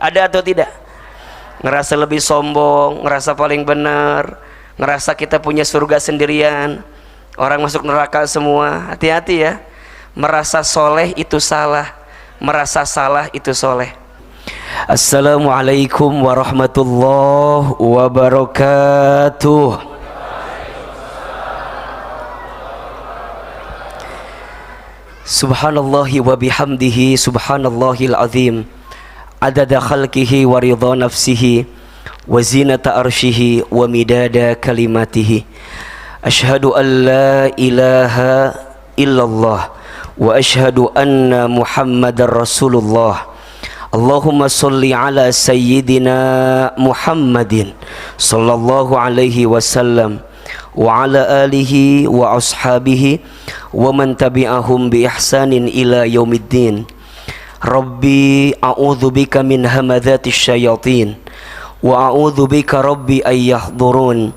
Ada atau tidak? Ngerasa lebih sombong, ngerasa paling benar, ngerasa kita punya surga sendirian, orang masuk neraka semua. Hati-hati ya, merasa soleh itu salah, merasa salah itu soleh. Assalamualaikum warahmatullahi wabarakatuh. Subhanallahi wa bihamdihi, subhanallahil azim, adada khalqihi wa ridha nafsihi wa zinata arshihi wa midada kalimatihi. Ashhadu an la ilaha illallah wa ashhadu anna muhammadar rasulullah. Allahumma salli ala sayyidina Muhammadin sallallahu alaihi wasallam wa ala alihi wa ashabihi wa man tabi'ahum bi ihsanin ila yaumiddin. Rabbi a'udzu bika min hamadzatish syayatin wa a'udzu bika rabbi ay yahdurun.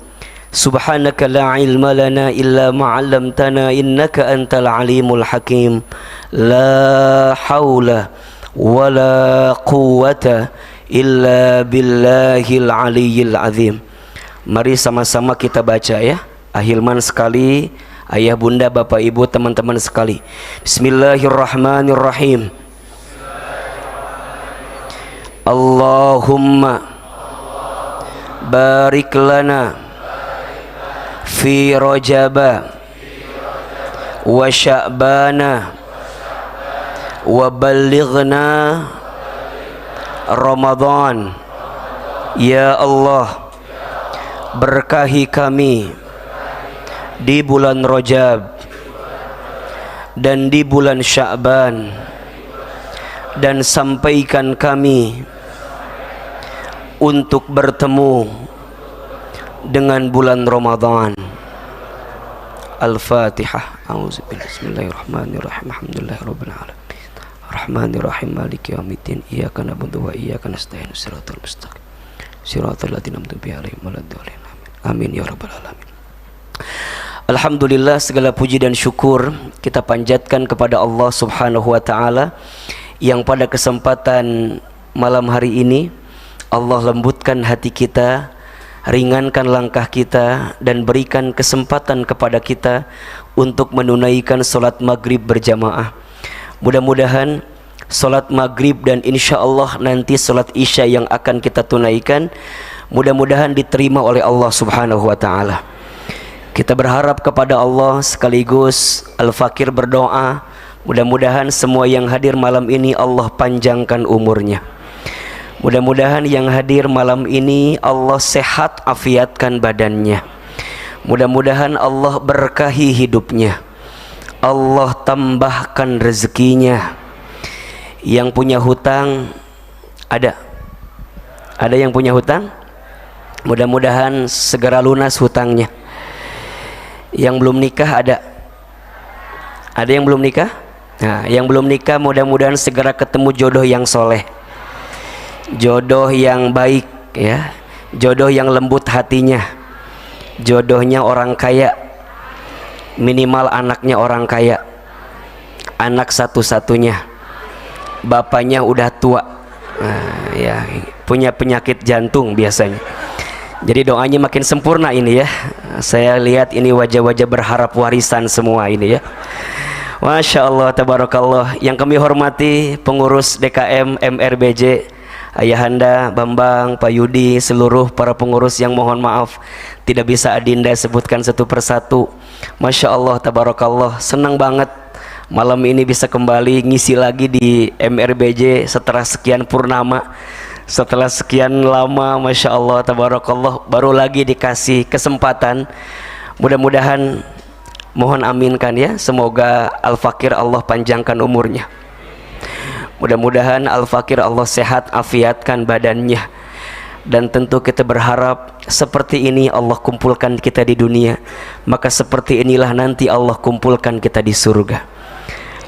Subhanaka la ilma lana illa ma 'allamtana innaka antal alimul hakim. La haula wala quwwata illa billahil aliyyil azim. Mari sama-sama kita baca ya, ahilman sekali, ayah bunda bapak ibu teman-teman sekali. Bismillahirrahmanirrahim. Allahumma barik lana fi rajaba wa sya'bana wa ballighna Ramadan. Ya Allah, berkahi kami di bulan Rajab dan di bulan Sya'ban, dan sampaikan kami untuk bertemu dengan bulan Ramadan. Al-Fatihah. A'udzubillahi. Bismillahirrahmanirrahim. Alhamdulillahirabbil alamin. Rahmanirrahim. Maliki yaumiddin. Iyyaka na'budu wa iyyaka nasta'in. Shiratal mustaqim. Shiratal ladzina an'amta 'alaihim waladdallin. Amin ya rabbal alamin. Alhamdulillah, segala puji dan syukur kita panjatkan kepada Allah Subhanahu wa taala yang pada kesempatan malam hari ini Allah lembutkan hati kita, ringankan langkah kita, dan berikan kesempatan kepada kita untuk menunaikan salat maghrib berjamaah. Mudah-mudahan salat maghrib dan insya Allah nanti salat isya yang akan kita tunaikan mudah-mudahan diterima oleh Allah Subhanahu wa taala. Kita berharap kepada Allah, sekaligus Al-Fakir berdoa, mudah-mudahan semua yang hadir malam ini Allah panjangkan umurnya. Mudah-mudahan yang hadir malam ini Allah sehat afiatkan badannya. Mudah-mudahan Allah berkahi hidupnya, Allah tambahkan rezekinya. Yang punya hutang ada yang punya hutang, mudah-mudahan segera lunas hutangnya. Yang belum nikah ada yang belum nikah? Nah, yang belum nikah mudah-mudahan segera ketemu jodoh yang soleh, jodoh yang baik ya, jodoh yang lembut hatinya, jodohnya orang kaya, minimal anaknya orang kaya, anak satu-satunya, bapaknya udah tua, nah, ya punya penyakit jantung biasanya. Jadi doanya makin sempurna ini ya. Saya lihat ini wajah-wajah berharap warisan semua ini ya. Masya Allah, tabarakallah. Yang kami hormati pengurus DKM MRBJ, Ayahanda, Bambang, Pak Yudi, seluruh para pengurus yang mohon maaf tidak bisa Adinda sebutkan satu persatu. Masya Allah, tabarakallah. Senang banget malam ini bisa kembali ngisi lagi di MRBJ setelah sekian purnama, setelah sekian lama. Masya Allah, tabarakallah, baru lagi dikasih kesempatan. Mudah-mudahan, mohon aminkan ya, semoga Al-Fakir Allah panjangkan umurnya. Mudah-mudahan Al-Fakir Allah sehat afiatkan badannya. Dan tentu kita berharap seperti ini Allah kumpulkan kita di dunia, maka seperti inilah nanti Allah kumpulkan kita di surga.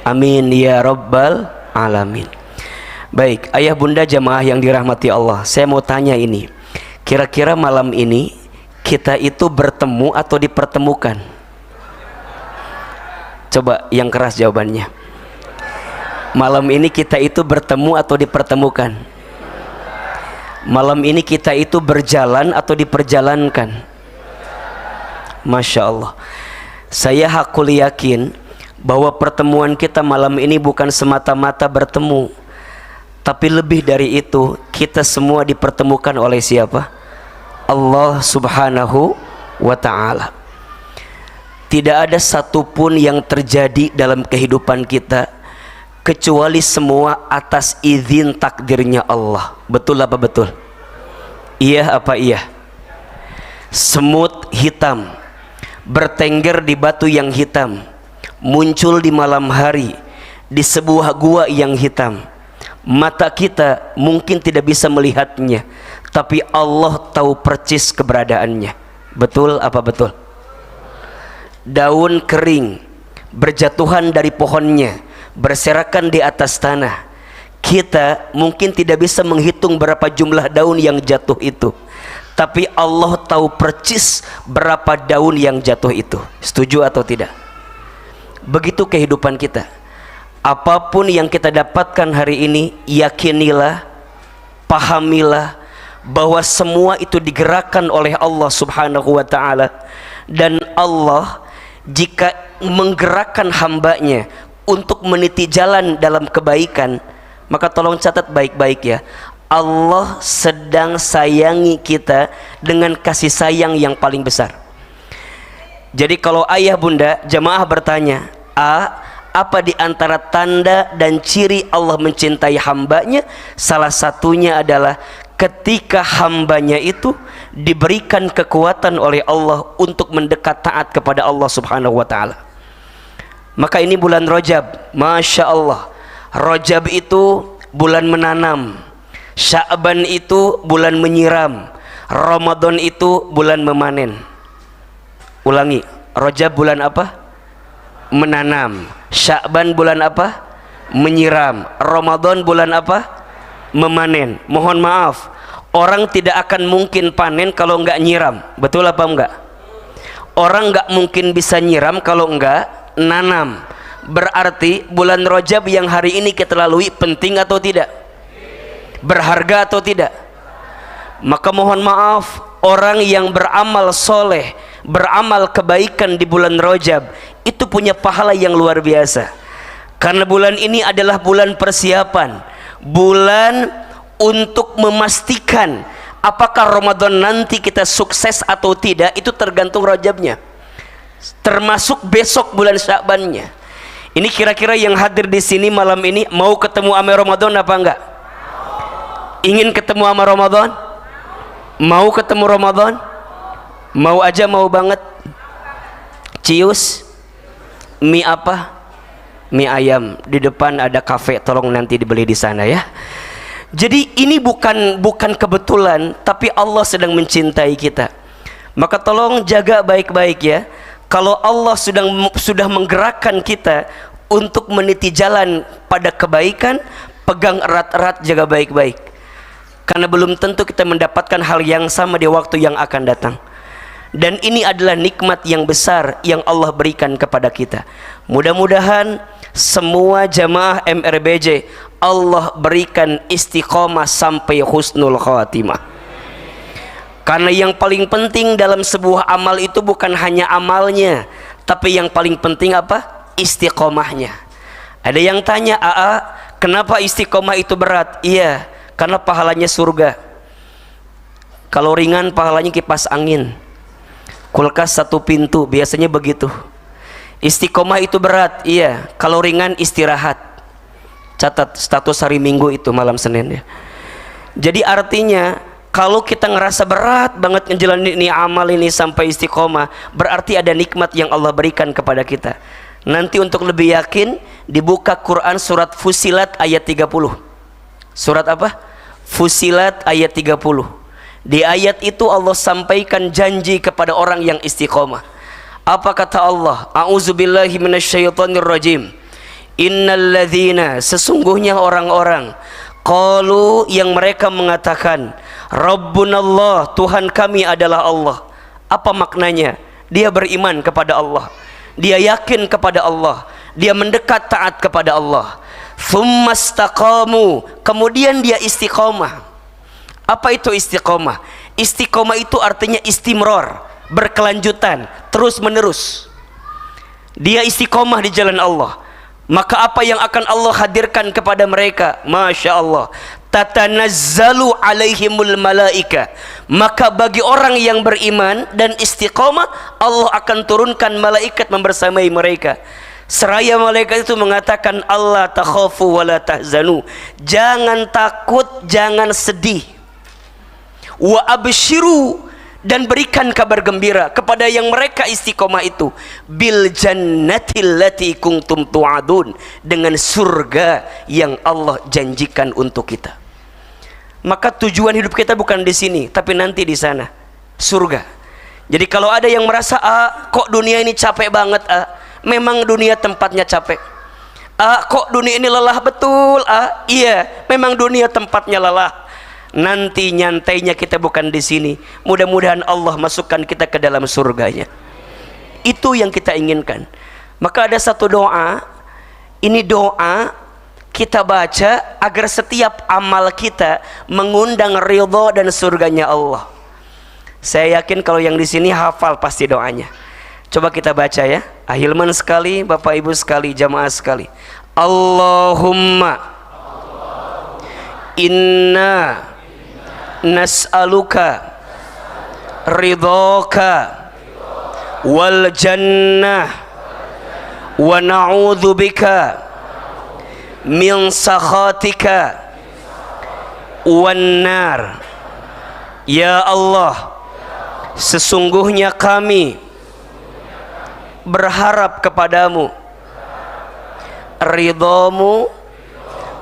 Amin ya rabbal alamin. Baik, ayah bunda jamaah yang dirahmati Allah, saya mau tanya ini, kira-kira malam ini kita itu bertemu atau dipertemukan? Coba yang keras jawabannya. Malam ini kita itu bertemu atau dipertemukan? Malam ini kita itu berjalan atau diperjalankan? Masya Allah. Saya hakul yakin bahwa pertemuan kita malam ini bukan semata-mata bertemu, tapi lebih dari itu, kita semua dipertemukan oleh siapa? Allah Subhanahu wa ta'ala. Tidak ada satupun yang terjadi dalam kehidupan kita kecuali semua atas izin takdirnya Allah. Betul apa betul? Iya apa iya? Semut hitam bertengger di batu yang hitam, muncul di malam hari di sebuah gua yang hitam. Mata kita mungkin tidak bisa melihatnya, tapi Allah tahu percis keberadaannya. Betul apa betul? Daun kering berjatuhan dari pohonnya, berserakan di atas tanah. Kita mungkin tidak bisa menghitung berapa jumlah daun yang jatuh itu, tapi Allah tahu percis berapa daun yang jatuh itu. Setuju atau tidak? Begitu kehidupan kita. Apapun yang kita dapatkan hari ini, yakinilah, pahamilah bahwa semua itu digerakkan oleh Allah Subhanahu wa ta'ala. Dan Allah jika menggerakkan hambanya untuk meniti jalan dalam kebaikan, maka tolong catat baik-baik ya, Allah sedang sayangi kita dengan kasih sayang yang paling besar. Jadi kalau ayah bunda jamaah bertanya, apa di antara tanda dan ciri Allah mencintai hambanya? Salah satunya adalah ketika hambanya itu diberikan kekuatan oleh Allah untuk mendekat taat kepada Allah Subhanahu wa ta'ala. Maka ini bulan Rajab, Masya Allah. Rajab itu bulan menanam, Sya'ban itu bulan menyiram, Ramadan itu bulan memanen. Ulangi, Rajab bulan apa? Menanam. Sya'ban bulan apa? Menyiram. Ramadan bulan apa? Memanen. Mohon maaf, orang tidak akan mungkin panen kalau enggak nyiram. Betul apa enggak? Orang enggak mungkin bisa nyiram kalau enggak nanam. Berarti bulan Rajab yang hari ini kita lalui penting atau tidak? Berharga atau tidak? Maka mohon maaf, orang yang beramal soleh, beramal kebaikan di bulan Rajab itu punya pahala yang luar biasa. Karena bulan ini adalah bulan persiapan, bulan untuk memastikan apakah Ramadan nanti kita sukses atau tidak, itu tergantung Rajabnya, termasuk besok bulan Sya'bannya. Ini kira-kira yang hadir di sini malam ini mau ketemu sama Ramadan apa enggak? Ingin ketemu sama Ramadan? Mau ketemu Ramadan? Mau aja, mau banget. Cius, mie apa? Mie ayam. Di depan ada kafe, tolong nanti dibeli di sana ya. Jadi ini bukan kebetulan, tapi Allah sedang mencintai kita. Maka tolong jaga baik-baik ya. Kalau Allah sudah menggerakkan kita untuk meniti jalan pada kebaikan, pegang erat-erat, jaga baik-baik. Karena belum tentu kita mendapatkan hal yang sama di waktu yang akan datang. Dan ini adalah nikmat yang besar yang Allah berikan kepada kita. Mudah-mudahan semua jamaah MRBJ Allah berikan istiqomah sampai husnul khatimah. Karena yang paling penting dalam sebuah amal itu bukan hanya amalnya, tapi yang paling penting apa? Istiqomahnya. Ada yang tanya, kenapa istiqomah itu berat? Iya, karena pahalanya surga. Kalau ringan pahalanya kipas angin, kulkas satu pintu, biasanya begitu. Istiqomah itu berat, iya. Kalau ringan istirahat. Catat status hari Minggu itu malam Senin ya. Jadi artinya kalau kita ngerasa berat banget ngejalanin ini amal ini sampai istiqomah, berarti ada nikmat yang Allah berikan kepada kita. Nanti untuk lebih yakin, dibuka Quran surat Fusilat ayat 30. Surat apa? Fusilat ayat 30. Di ayat itu Allah sampaikan janji kepada orang yang istiqomah. Apa kata Allah? A'udzubillahi minasyaitonirrajim. Innalladzina, sesungguhnya orang-orang, qalu, yang mereka mengatakan, Rabbunallah, Tuhan kami adalah Allah. Apa maknanya? Dia beriman kepada Allah, dia yakin kepada Allah, dia mendekat taat kepada Allah. Tsumma istaqamu, kemudian dia istiqomah. Apa itu istiqomah? Istiqomah itu artinya istimror, berkelanjutan, terus menerus. Dia istiqomah di jalan Allah, maka apa yang akan Allah hadirkan kepada mereka? Masya Allah, tatanazzalu alaihimul malaika. Maka bagi orang yang beriman dan istiqomah, Allah akan turunkan malaikat membersamai mereka. Seraya malaikat itu mengatakan, Allah takhafu wa la tahzanu, jangan takut, jangan sedih. Wa abshiru, dan berikan kabar gembira kepada yang mereka istiqomah itu, bil jannatil lati kuntum tu'adun, dengan surga yang Allah janjikan untuk kita. Maka tujuan hidup kita bukan di sini, tapi nanti di sana, surga. Jadi kalau ada yang merasa, kok dunia ini capek banget, memang dunia tempatnya capek. Kok dunia ini lelah, betul, iya, memang dunia tempatnya lelah. Nanti nyantainya kita bukan di sini. Mudah-mudahan Allah masukkan kita ke dalam surganya. Itu yang kita inginkan. Maka ada satu doa, ini doa kita baca agar setiap amal kita mengundang ridho dan surganya Allah. Saya yakin kalau yang di sini hafal pasti doanya. Coba kita baca ya, ahilman sekali, Bapak Ibu sekali, jamaah sekali. Allahumma inna nas'aluka ridhoka wal jannah wa na'udzu bika min sakhatika wan nar. Ya Allah, sesungguhnya kami berharap kepadamu ridhamu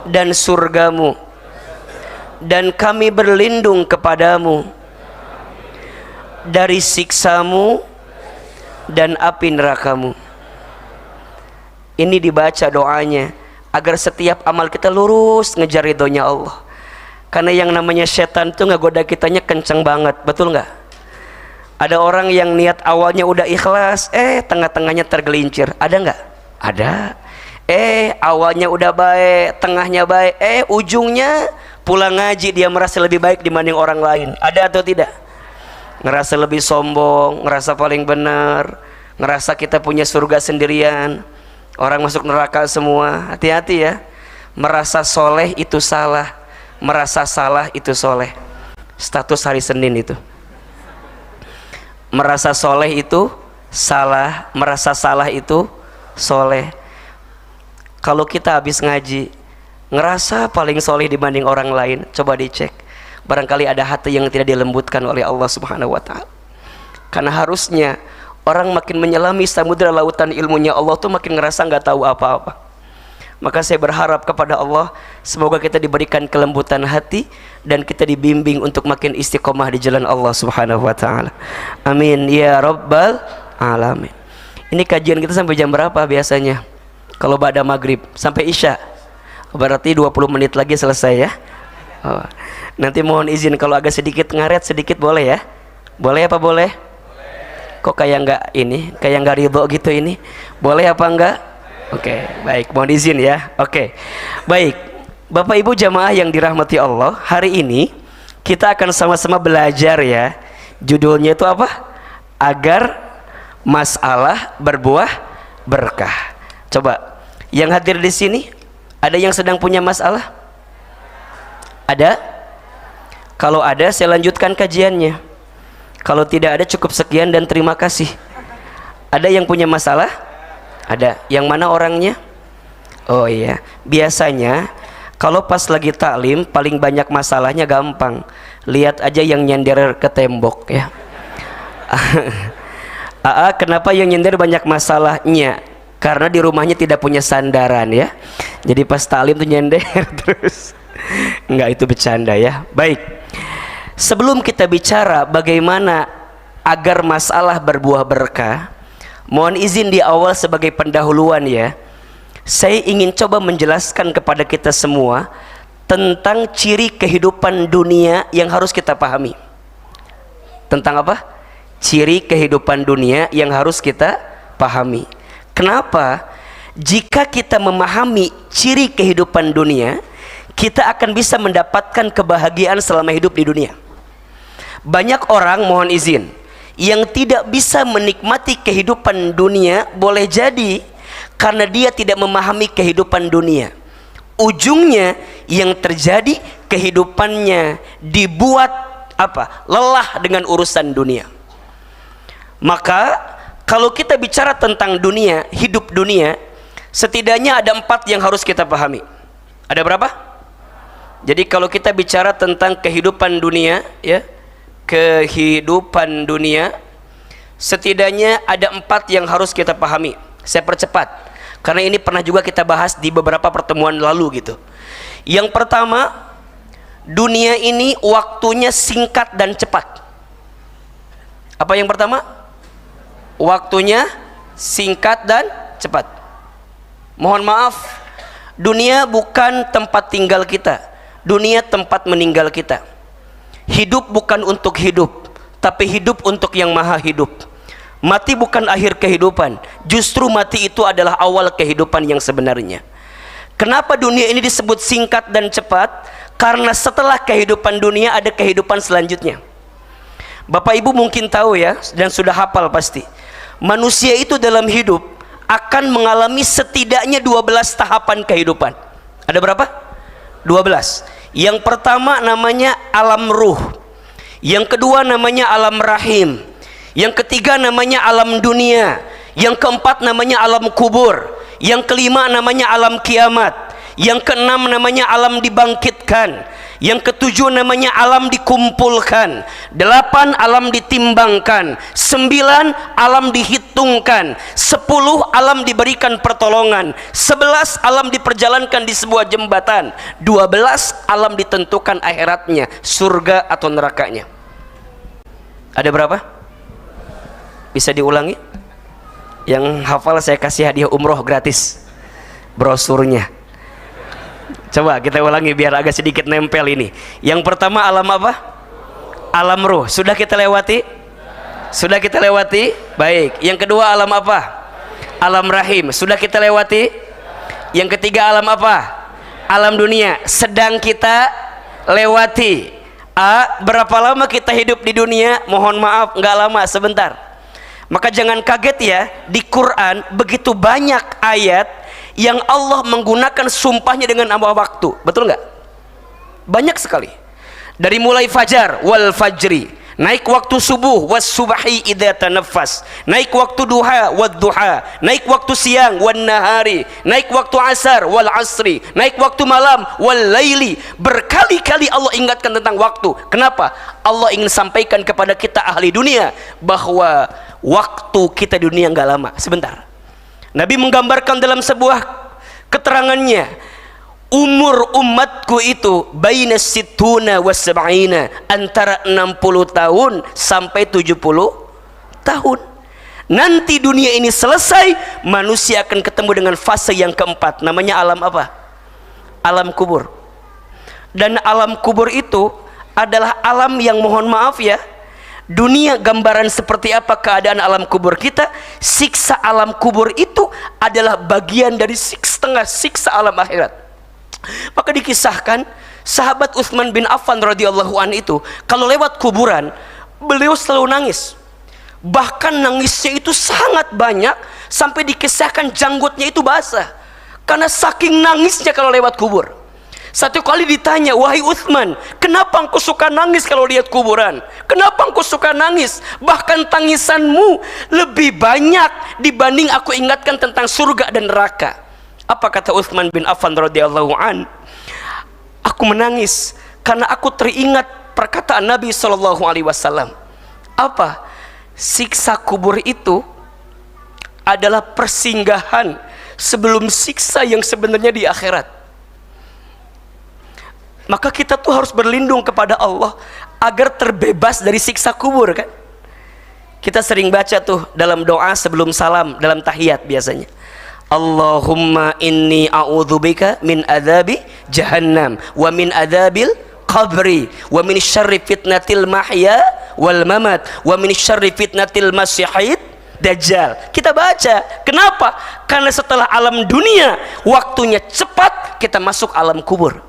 dan surgamu, dan kami berlindung kepadamu dari siksamu dan api nerakamu. Ini dibaca doanya agar setiap amal kita lurus ngejar ridhonya Allah. Karena yang namanya setan itu ngegoda kitanya kenceng banget, betul nggak? Ada orang yang niat awalnya udah ikhlas, tengah-tengahnya tergelincir. Ada nggak? Ada. Awalnya udah baik, tengahnya baik, ujungnya pulang ngaji dia merasa lebih baik dibanding orang lain. Ada atau tidak? Ngerasa lebih sombong, ngerasa paling benar, ngerasa kita punya surga sendirian, orang masuk neraka semua. Hati-hati ya, merasa soleh itu salah, merasa salah itu soleh. Status hari Senin itu, merasa soleh itu salah, merasa salah itu soleh. Kalau kita habis ngaji ngerasa paling soleh dibanding orang lain, coba dicek, barangkali ada hati yang tidak dilembutkan oleh Allah Subhanahu wa ta'ala. Karena harusnya orang makin menyelami samudera lautan ilmunya Allah tuh makin ngerasa nggak tahu apa-apa. Maka saya berharap kepada Allah, semoga kita diberikan kelembutan hati dan kita dibimbing untuk makin istiqomah di jalan Allah Subhanahu wa ta'ala. Amin ya rabbal alamin. Ini kajian kita sampai jam berapa biasanya? Kalau pada maghrib sampai isya, berarti 20 menit lagi selesai ya. Nanti mohon izin kalau agak sedikit ngaret sedikit boleh ya? Boleh apa boleh? Kok kayak nggak ini, kayak nggak ridho gitu ini? Boleh apa enggak? Oke, baik, mohon izin ya. Oke, baik, Bapak Ibu jamaah yang dirahmati Allah, hari ini kita akan sama-sama belajar ya. Judulnya itu apa? Agar masalah berbuah berkah. Coba, yang hadir di sini ada yang sedang punya masalah? Ada? Kalau ada, saya lanjutkan kajiannya. Kalau tidak ada, cukup sekian dan terima kasih. Ada yang punya masalah? Ada. Yang mana orangnya? Oh iya, biasanya kalau pas lagi taklim paling banyak masalahnya gampang. Lihat aja yang nyender ke tembok ya. Kenapa yang nyender banyak masalahnya? Karena di rumahnya tidak punya sandaran ya. Jadi pas taklim tuh nyender terus. Enggak, itu bercanda ya. Baik, sebelum kita bicara bagaimana agar masalah berbuah berkah, mohon izin di awal sebagai pendahuluan ya, saya ingin coba menjelaskan kepada kita semua tentang ciri kehidupan dunia yang harus kita pahami. Tentang apa? Ciri kehidupan dunia yang harus kita pahami. Kenapa? Jika kita memahami ciri kehidupan dunia, kita akan bisa mendapatkan kebahagiaan selama hidup di dunia. Banyak orang, mohon izin, yang tidak bisa menikmati kehidupan dunia, boleh jadi karena dia tidak memahami kehidupan dunia. Ujungnya yang terjadi, kehidupannya dibuat lelah dengan urusan dunia. Maka kalau kita bicara tentang dunia, hidup dunia, setidaknya ada 4 yang harus kita pahami. Ada berapa? Jadi kalau kita bicara tentang kehidupan dunia, ya, kehidupan dunia, setidaknya ada 4 yang harus kita pahami. Saya percepat karena ini pernah juga kita bahas di beberapa pertemuan lalu gitu. Yang pertama, dunia ini waktunya singkat dan cepat. Apa yang pertama? Waktunya singkat dan cepat. Mohon maaf, dunia bukan tempat tinggal kita, dunia tempat meninggal kita. Hidup bukan untuk hidup, tapi hidup untuk yang maha hidup. Mati bukan akhir kehidupan, justru mati itu adalah awal kehidupan yang sebenarnya. Kenapa dunia ini disebut singkat dan cepat? Karena setelah kehidupan dunia ada kehidupan selanjutnya. Bapak Ibu mungkin tahu ya, dan sudah hafal pasti, manusia itu dalam hidup akan mengalami setidaknya 12 tahapan kehidupan. Ada berapa? 12. Yang pertama namanya alam ruh, yang kedua namanya alam rahim, yang ketiga namanya alam dunia, yang keempat namanya alam kubur, yang kelima namanya alam kiamat, yang keenam namanya alam dibangkitkan, yang ketujuh namanya alam dikumpulkan, 8 alam ditimbangkan, 9 alam dihitungkan, 10 alam diberikan pertolongan, 11 alam diperjalankan di sebuah jembatan, 12 alam ditentukan akhiratnya, surga atau nerakanya. Ada berapa? Bisa diulangi? Yang hafal saya kasih hadiah umroh gratis, brosurnya. Coba kita ulangi biar agak sedikit nempel ini. Yang pertama alam apa? Alam ruh. Sudah kita lewati? Sudah kita lewati? Baik. Yang kedua alam apa? Alam rahim. Sudah kita lewati? Yang ketiga alam apa? Alam dunia. Sedang kita lewati. Berapa lama kita hidup di dunia? Mohon maaf, nggak lama, sebentar. Maka jangan kaget ya, di Quran begitu banyak ayat yang Allah menggunakan sumpahnya dengan nama waktu. Betul nggak? Banyak sekali. Dari mulai fajar, wal fajri, naik waktu subuh, was subahi idza tanaffas, naik waktu duha, wad duha, naik waktu siang, wan nahari, naik waktu asar, wal asri, naik waktu malam, wal laili. Berkali-kali Allah ingatkan tentang waktu. Kenapa? Allah ingin sampaikan kepada kita ahli dunia bahwa waktu kita di dunia nggak lama, sebentar. Nabi menggambarkan dalam sebuah keterangannya, umur umatku itu baina situna wa sab'ina, antara 60 tahun sampai 70 tahun. Nanti dunia ini selesai, manusia akan ketemu dengan fase yang keempat, namanya alam apa? Alam kubur. Dan alam kubur itu adalah alam yang, mohon maaf ya, dunia gambaran seperti apa keadaan alam kubur kita. Siksa alam kubur itu adalah bagian dari setengah siksa alam akhirat. Maka dikisahkan sahabat Utsman bin Affan radhiyallahu an itu kalau lewat kuburan beliau selalu nangis. Bahkan nangisnya itu sangat banyak sampai dikisahkan janggutnya itu basah karena saking nangisnya kalau lewat kubur. Satu kali ditanya, wahai Utsman, kenapa engkau suka nangis kalau lihat kuburan? Kenapa engkau suka nangis? Bahkan tangisanmu lebih banyak dibanding aku ingatkan tentang surga dan neraka. Apa kata Utsman bin Affan radhiyallahu an? Aku menangis karena aku teringat perkataan Nabi SAW. Apa? Siksa kubur itu adalah persinggahan sebelum siksa yang sebenarnya di akhirat. Maka kita tuh harus berlindung kepada Allah agar terbebas dari siksa kubur kan. Kita sering baca tuh dalam doa sebelum salam, dalam tahiyat biasanya, Allahumma inni a'udzubika min adzabi jahannam wa min adzabil qabri wa min syarri fitnatil mahya wal mamat wa min syarri fitnatil masyihid dajjal. Kita baca. Kenapa? Karena setelah alam dunia waktunya cepat, kita masuk alam kubur.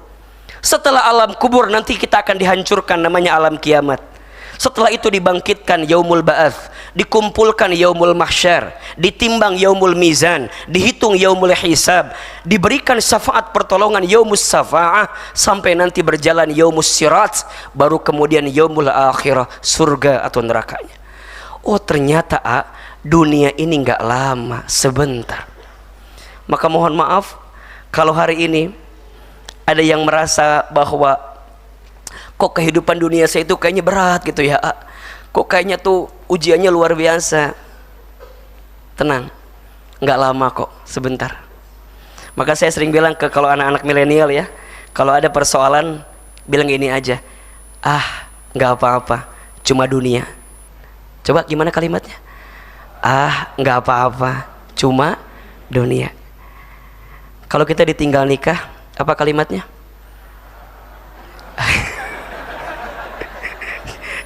Setelah alam kubur nanti kita akan dihancurkan, namanya alam kiamat. Setelah itu dibangkitkan yaumul ba'ats, dikumpulkan yaumul mahsyar, ditimbang yaumul mizan, dihitung yaumul hisab, diberikan syafaat pertolongan yaumus syafa'ah, sampai nanti berjalan yaumus sirat, baru kemudian yaumul akhirah, surga atau nerakanya. Oh ternyata dunia ini nggak lama, sebentar. Maka mohon maaf kalau hari ini ada yang merasa bahwa kok kehidupan dunia saya itu kayaknya berat gitu ya, kok kayaknya tuh ujiannya luar biasa. Tenang, nggak lama kok, sebentar. Maka saya sering bilang kalau anak-anak milenial ya, kalau ada persoalan bilang gini aja, nggak apa-apa, cuma dunia. Coba gimana kalimatnya? Nggak apa-apa, cuma dunia. Kalau kita ditinggal nikah, apa kalimatnya?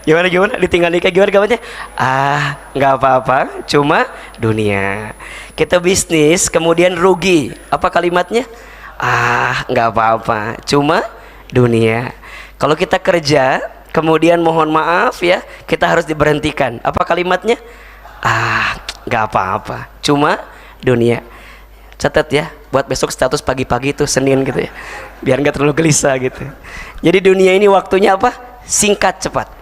Gimana ditinggal nikah, gimana kalimatnya? Nggak apa-apa, cuma dunia. Kita bisnis kemudian rugi, apa kalimatnya? Nggak apa-apa, cuma dunia. Kalau kita kerja kemudian mohon maaf ya, kita harus diberhentikan, apa kalimatnya? Nggak apa-apa, cuma dunia. Catat ya, buat besok status pagi-pagi itu Senin gitu ya, biar nggak terlalu gelisah gitu. Jadi dunia ini waktunya apa? Singkat cepat.